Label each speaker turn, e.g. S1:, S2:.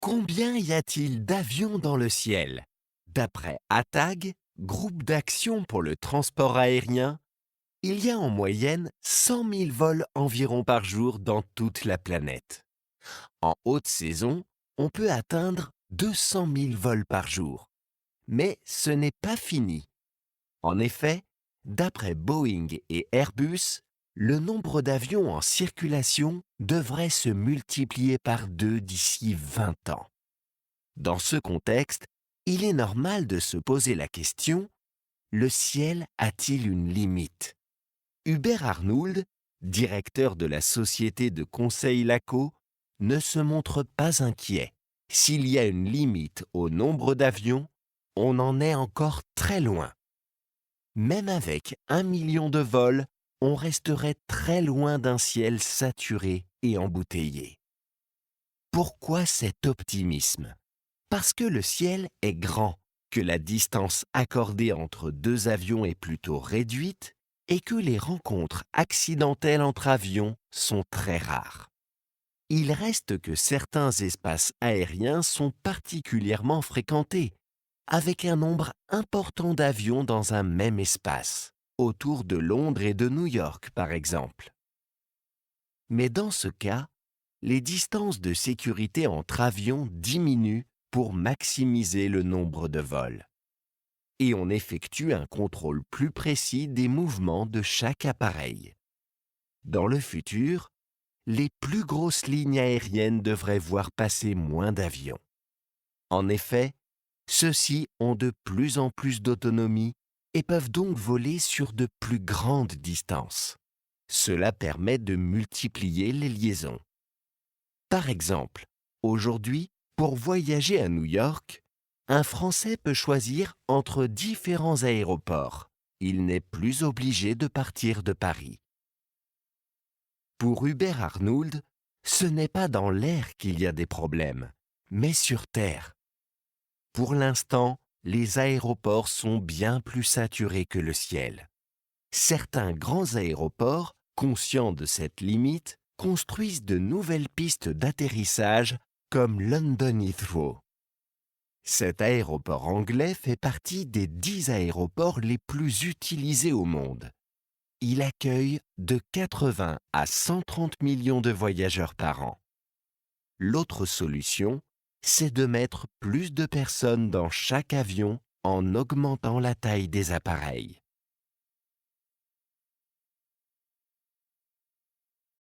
S1: Combien y a-t-il d'avions dans le ciel? D'après ATAG, groupe d'action pour le transport aérien, il y a en moyenne 100 000 vols environ par jour dans toute la planète. En haute saison, on peut atteindre 200 000 vols par jour. Mais ce n'est pas fini. En effet, d'après Boeing et Airbus, le nombre d'avions en circulation devrait se multiplier par 2 d'ici 20 ans. Dans ce contexte, il est normal de se poser la question: le ciel a-t-il une limite? Hubert Arnould, directeur de la société de conseil LACO, ne se montre pas inquiet. S'il y a une limite au nombre d'avions, on en est encore très loin. Même avec 1 million de vols, on resterait très loin d'un ciel saturé et embouteillé. Pourquoi cet optimisme? Parce que le ciel est grand, que la distance accordée entre deux avions est plutôt réduite et que les rencontres accidentelles entre avions sont très rares. Il reste que certains espaces aériens sont particulièrement fréquentés, avec un nombre important d'avions dans un même espace, autour de Londres et de New York par exemple. Mais dans ce cas, les distances de sécurité entre avions diminuent pour maximiser le nombre de vols. Et on effectue un contrôle plus précis des mouvements de chaque appareil. Dans le futur, les plus grosses lignes aériennes devraient voir passer moins d'avions. En effet, ceux-ci ont de plus en plus d'autonomie et peuvent donc voler sur de plus grandes distances. Cela permet de multiplier les liaisons. Par exemple, aujourd'hui, pour voyager à New York, un Français peut choisir entre différents aéroports. Il n'est plus obligé de partir de Paris. Pour Hubert Arnould, ce n'est pas dans l'air qu'il y a des problèmes, mais sur Terre. Pour l'instant, les aéroports sont bien plus saturés que le ciel. Certains grands aéroports, conscients de cette limite, construisent de nouvelles pistes d'atterrissage comme London Heathrow. Cet aéroport anglais fait partie des 10 aéroports les plus utilisés au monde. Il accueille de 80 à 130 millions de voyageurs par an. L'autre solution, c'est de mettre plus de personnes dans chaque avion en augmentant la taille des appareils.